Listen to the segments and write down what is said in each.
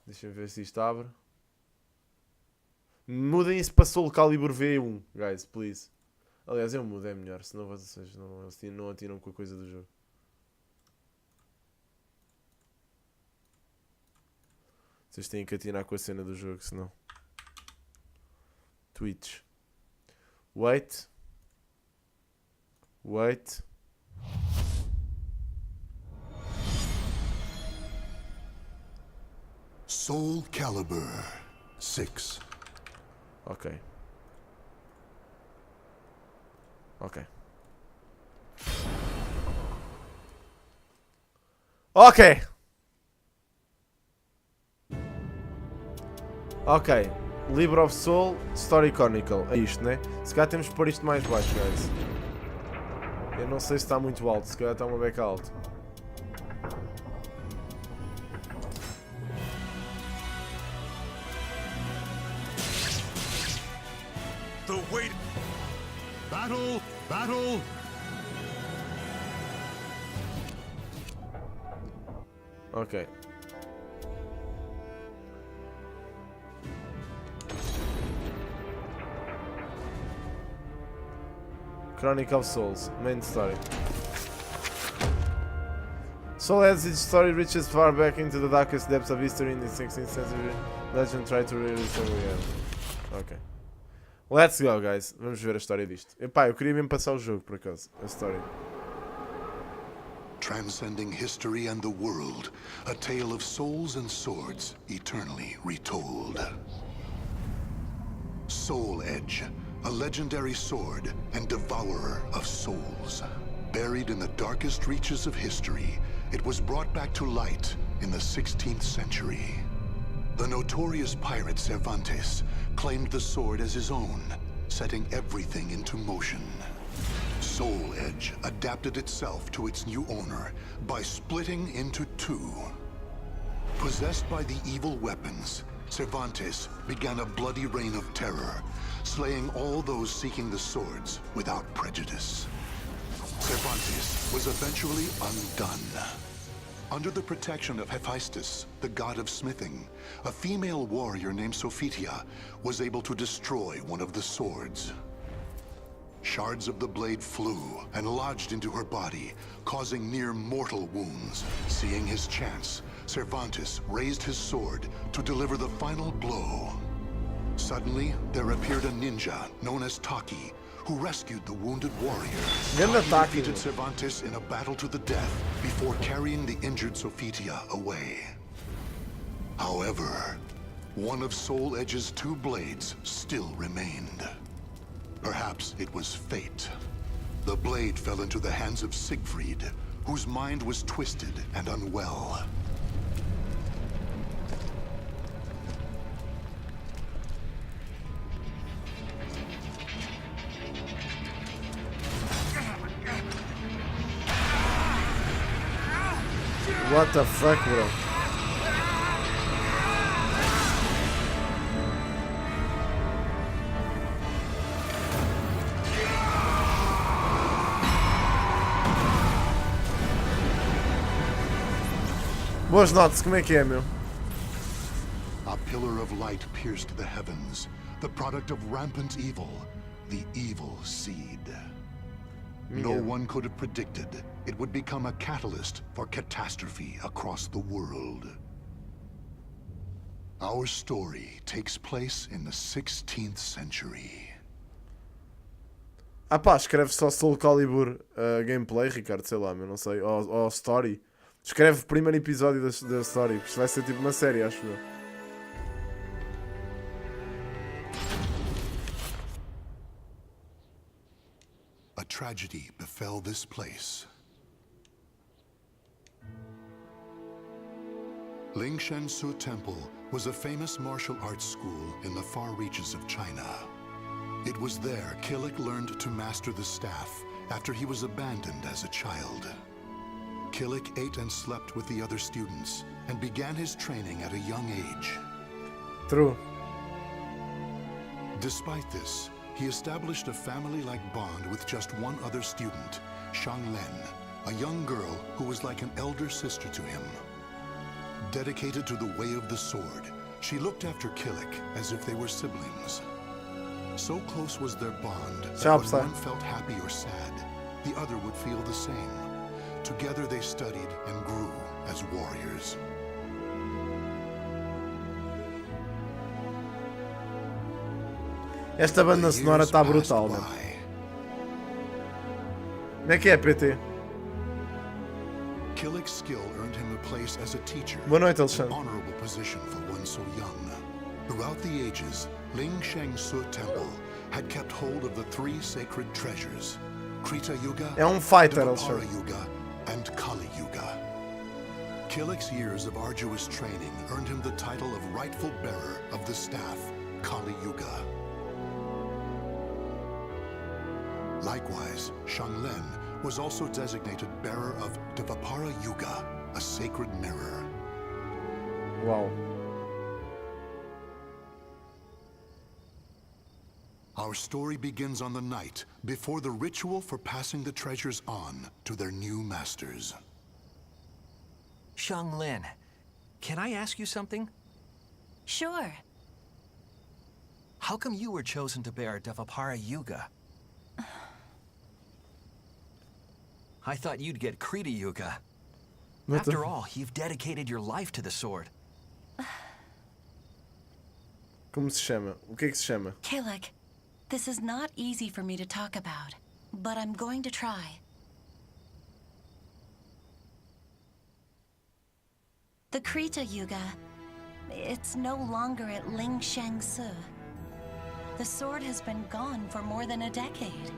Deixa-me ver se isto abre. Mudem isso para Soulcalibur V1, guys, please. Aliás, eu mudo, é melhor, senão vocês não atiram com a coisa do jogo. Vocês têm que atirar com a cena do jogo, senão. Twitch. Wait. Soulcalibur 6. Ok. Libra of Soul, Story Chronicle. É isto, né? Se calhar temos que pôr isto mais baixo, guys. Eu não sei se está muito alto. Se calhar está uma beca alta. The wait. Battle. Ok. Chronicle of Souls, main story. Soul as its story reaches far back into the darkest depths of history in the 16th century. Legend tried to release it again. Ok. Let's go, guys. Vamos ver a história disto. Epá, eu queria mesmo passar o jogo, por acaso. A história. Transcending history and the world, a tale of souls and swords, eternally retold. Soul Edge, a legendary sword and devourer of souls. Buried in the darkest reaches of history, it was brought back to light in the 16th century. The notorious pirate Cervantes claimed the sword as his own, setting everything into motion. Soul Edge adapted itself to its new owner by splitting into two. Possessed by the evil weapons, Cervantes began a bloody reign of terror, slaying all those seeking the swords without prejudice. Cervantes was eventually undone. Under the protection of Hephaestus, the god of smithing, a female warrior named Sophitia was able to destroy one of the swords. Shards of the blade flew and lodged into her body, causing near-mortal wounds. Seeing his chance, Cervantes raised his sword to deliver the final blow. Suddenly, there appeared a ninja known as Taki, who rescued the wounded warrior. He defeated Cervantes in a battle to the death before carrying the injured Sophitia away. However, one of Soul Edge's two blades still remained. Perhaps it was fate. The blade fell into the hands of Siegfried, whose mind was twisted and unwell. What the fuck, bro? Boas notas, como é que é, meu? A pillar of light pierced the heavens, the product of rampant evil, the evil seed. No one could have predicted it would become a catalyst for catastrophe across the world. Our story takes place in the 16th century. Ah pá, escreve só Soulcalibur gameplay, Ricardo, sei lá, meu, não sei. Ou story. Escreve o primeiro episódio da story, porque isto vai ser tipo uma série, acho eu. A tragedy befell this place. Lingshansu Temple was a famous martial arts school in the far reaches of China. It was there Killick learned to master the staff after he was abandoned as a child. Killick ate and slept with the other students and began his training at a young age. True. Despite this, he established a family-like bond with just one other student, Shang Len, a young girl who was like an elder sister to him. Dedicated to the way of the sword, she looked after Killick as if they were siblings. So close was their bond that when one felt happy or sad, the other would feel the same. Together they studied and grew as warriors. Esta banda sonora está brutal, mano. Como é que é, PT? Killick's skill earned him a place as a teacher. Boa noite, An Alexandre. honorable position for one so young. Throughout the ages, Ling Shang-Su Temple had kept hold of the three sacred treasures: Krita Yuga, É um fighter, Dvapara Alexandre. Yuga, and Kali Yuga. Killick's years of arduous training earned him the title of rightful bearer of the staff, Kali Yuga. Likewise, Shanglen was also designated bearer of Dvapara Yuga, a sacred mirror. Uau. Our story begins on the night before the ritual for passing the treasures on to their new masters. Xianglin, can I ask you something? Sure. How come you were chosen to bear Dvapara Yuga? I thought you'd get Krita Yuga. After all, you've dedicated your life to the sword. Como se chama? O que é que se chama? Killick, this is not easy for me to talk about, but I'm going to try. The Krita Yuga, it's no longer at Ling Shang-Su. The sword has been gone for more than a decade.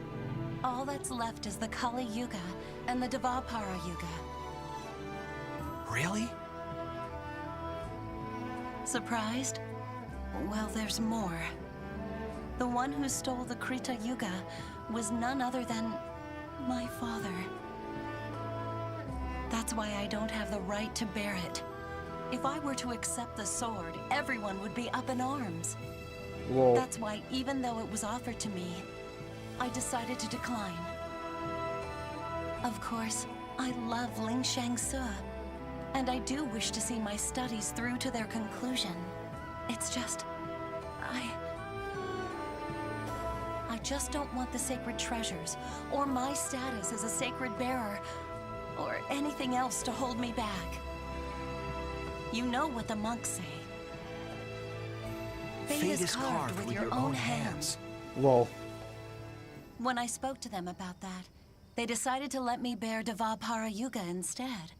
All that's left is the Kali Yuga and the Dvapara Yuga. Really? Surprised? Well, there's more. The one who stole the Krita Yuga was none other than my father. That's why I don't have the right to bear it. If I were to accept the sword, everyone would be up in arms. Uau. That's why, even though it was offered to me, I decided to decline. Of course, I love Ling Shang-Su, and I do wish to see my studies through to their conclusion. It's just, I just don't want the sacred treasures, or my status as a sacred bearer, or anything else to hold me back. You know what the monks say. Fate is carved with your own hands. LOL. When I spoke to them about that, they decided to let me bear Dvapara Yuga instead.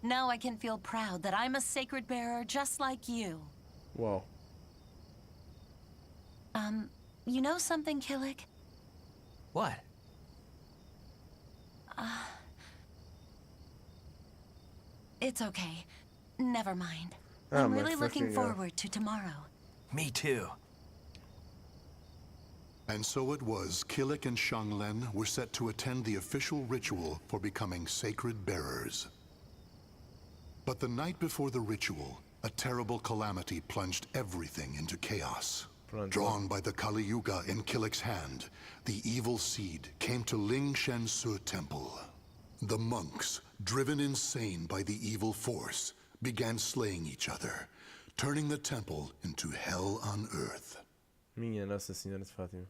Now I can feel proud that I'm a sacred bearer just like you. Uau. You know something, Killick? What? It's okay. Never mind. Oh I'm my really looking fucking God. forward to tomorrow. Me too. And so it was, Killick and Shanglen were set to attend the official ritual for becoming sacred bearers. But the night before the ritual, a terrible calamity plunged everything into chaos. Pronto. Drawn by the Kali Yuga in Killick's hand, the evil seed came to Ling Shang-Su Temple. The monks, driven insane by the evil force, began slaying each other, turning the temple into hell on earth. Minha Nossa Senhora de Fátima.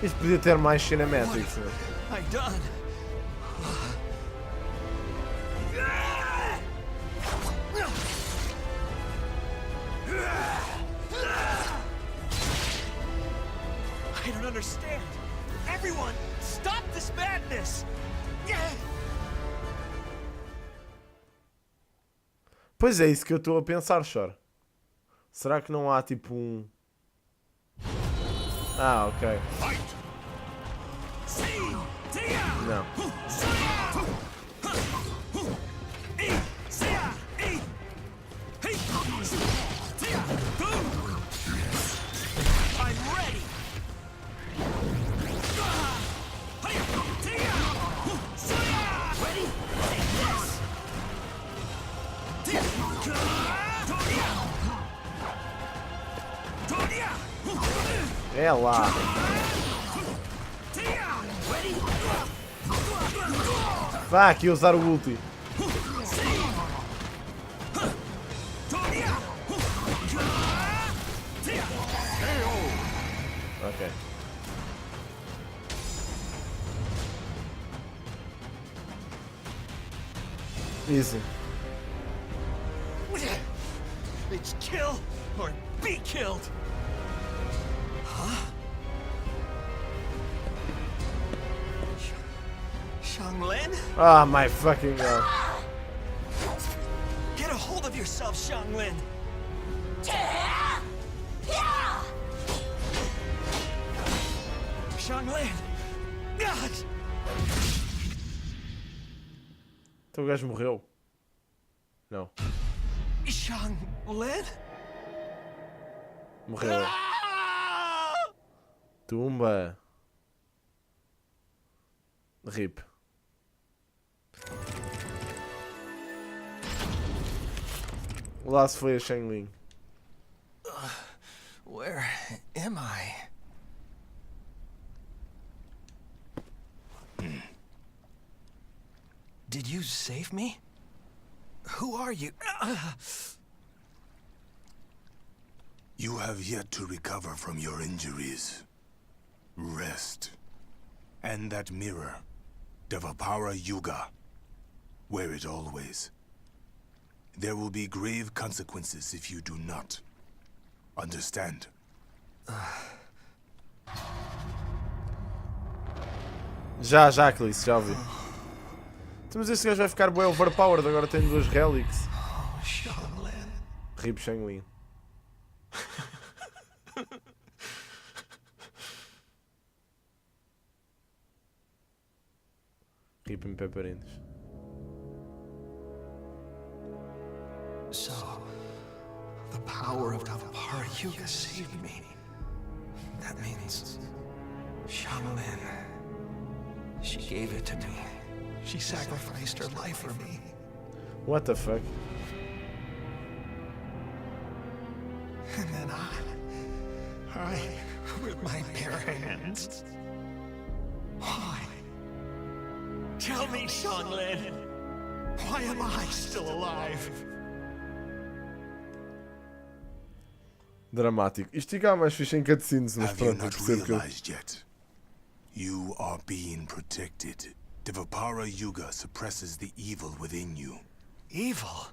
Isto podia ter mais cinematics, né? I done. I don't understand. Everyone, stop this madness. Pois é, isso que eu estou a pensar, Chor. Será que não há tipo um... Ah, ok. Não. I'm ready. Ready? É lá. Fuck, ia usar o ulti. Ok. Easy. It's kill or be killed. Huh? Xianglin? Ah, my fucking god. Get a hold of yourself, Xianglin. Xianglin! God! Então o gajo morreu. Não. Xianglin? Morreu. Tumba. RIP. Lá se foi a Xianglin. Where am I? Did you save me? Who are you? You have yet to recover from your injuries. Rest. And that mirror, Devapara Yuga. Wear it always. There will be grave consequences if you do not. Understand? Já, Clis, já ouvi. Então, mas este gajo vai ficar bem overpowered, agora tem 2 relics. RIP Xianglin. RIP em Peparindos. So, the power of Devapara Yuga saved me. That means Xianglin. She gave it to me. She sacrificed her life for me. What the fuck? And then I, with my bare hands. Why? Tell me, Xianglin. Why am I still alive? Dramático. Isto fica mais fixe em cutscenes, mas Have you pronto, eu not percebo que eu... realized yet? You are being protected. Devapara Yuga suppresses the evil within you. Evil?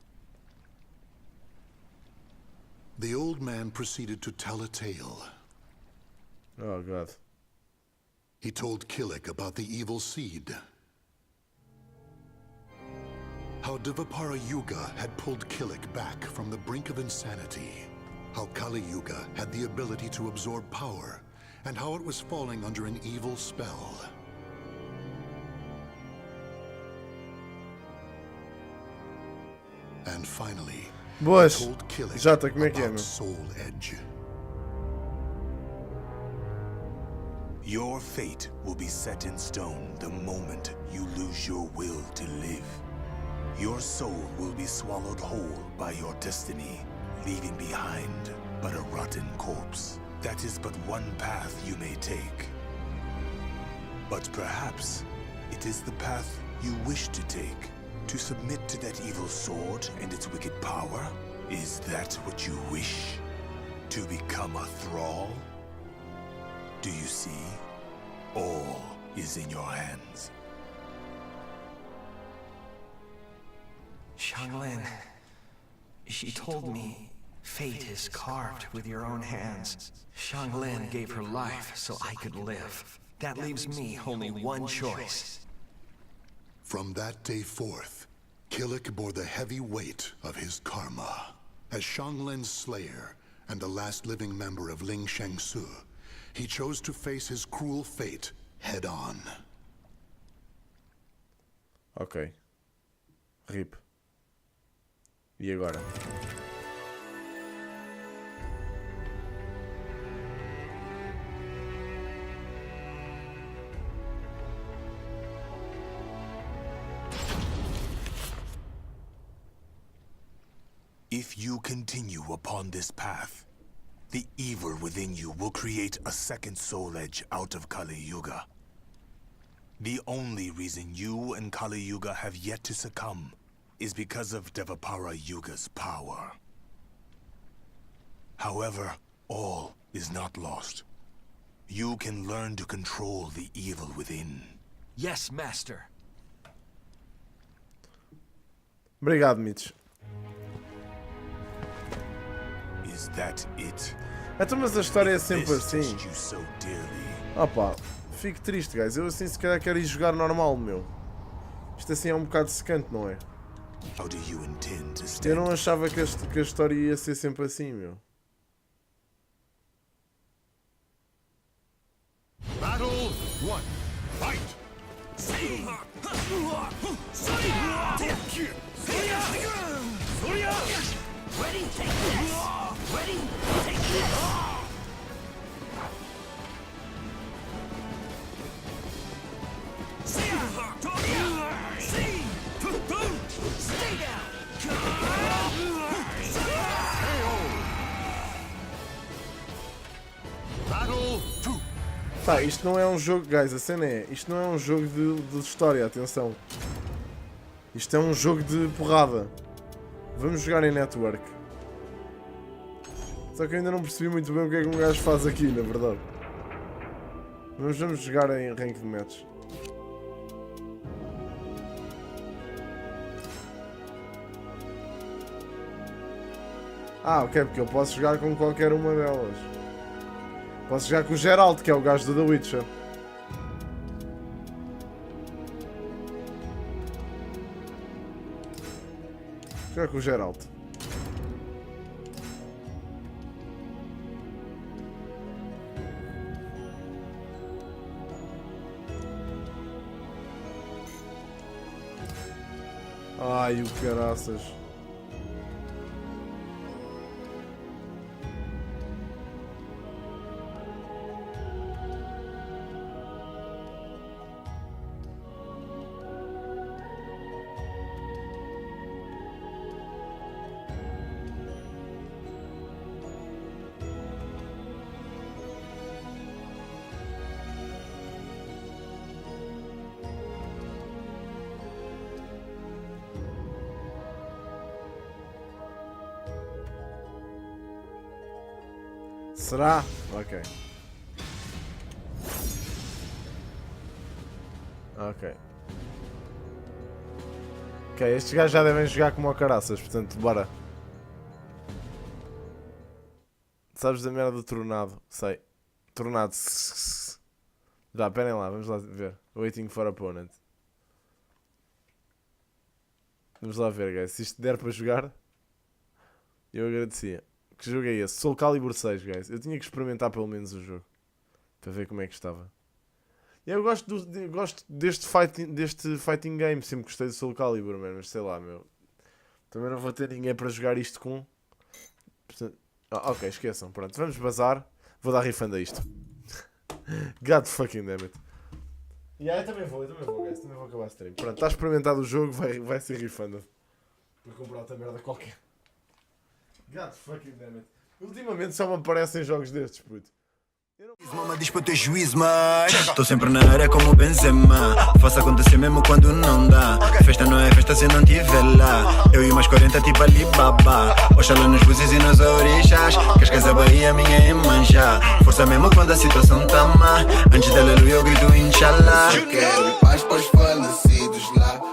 The old man proceeded to tell a tale. Oh god. He told Killick about the evil seed. How Devapara Yuga had pulled Killick back from the brink of insanity. How Kali Yuga had the ability to absorb power, and how it was falling under an evil spell. And finally, Boas. he told Killick Jota, como é que é, about meu? Soul Edge. Your fate will be set in stone the moment you lose your will to live. Your soul will be swallowed whole by your destiny, leaving behind but a rotten corpse. That is but one path you may take. But perhaps it is the path you wish to take, to submit to that evil sword and its wicked power? Is that what you wish? To become a thrall? Do you see? All is in your hands. Xianglin, she told me fate is carved with your own hands. Xianglin gave her life so I could live. That leaves me only one choice. From that day forth, Killick bore the heavy weight of his karma. As Xianglin's slayer and the last living member of Ling Shengsu, he chose to face his cruel fate head on. Ok. RIP. E agora? If you continue upon this path, the evil within you will create a second soul edge out of Kali Yuga. The only reason you and Kali Yuga have yet to succumb is because of Devapara Yuga's power. However, all is not lost. You can learn to control the evil within. Yes, Master. Obrigado, Mitch. Is that it? Então, mas a história é If sempre this assim. touched you so dearly, Opa, fico triste, guys. Eu assim se calhar quero ir jogar normal, meu. Isto assim é um bocado secante, não é? how do you intend to Eu stand? não achava que a história ia ser sempre assim, meu. Battle 1. Fight! Ready, take this! Ready, take this! Stay down! Battle 2. Tá, isto não é um jogo, guys, a cena é, isto não é um jogo de história, atenção. Isto é um jogo de porrada. Vamos jogar em network. Só que eu ainda não percebi muito bem o que é que um gajo faz aqui, na verdade. Mas vamos jogar em ranked match. Ah, ok, porque eu posso jogar com qualquer uma delas. Posso jogar com o Geralt, que é o gajo do The Witcher. Jogar com o Geralt. Ai, o caraças. Será? Ok. Ok. Ok, estes gajos já devem jogar como ao caraças, portanto, bora. Sabes da merda do Tornado? Sei. Tornado. Já, esperem lá, vamos lá ver. Waiting for opponent. Vamos lá ver, guys. Se isto der para jogar, eu agradecia. Que jogo é esse? Soulcalibur 6, guys. Eu tinha que experimentar pelo menos o jogo. Para ver como é que estava. E eu gosto, gosto deste fighting game. Sempre gostei do Soulcalibur, man. Mas sei lá, meu. Também não vou ter ninguém para jogar isto com. Portanto, ok, esqueçam. Pronto, vamos bazar. Vou dar refund a isto. God fucking damn it. Eu também vou, guys. Também vou acabar a stream. Pronto, está experimentado o jogo. Vai ser refunded. Para comprar outra merda qualquer. God fucking damn it. Ultimamente só me aparecem jogos destes, puto. Mama diz para o teu juízo, mas estou sempre na área como Benzema. Faço acontecer mesmo quando não dá. Festa não é festa se não tiver lá. Eu e mais 40 tipo Alibaba. Oxalá nos buses e nas orixás. Cascais a Bahia, minha é manjar. Força mesmo quando a situação tá má. Antes da aleluia eu grito Inshallah. Quero paz para os falecidos lá.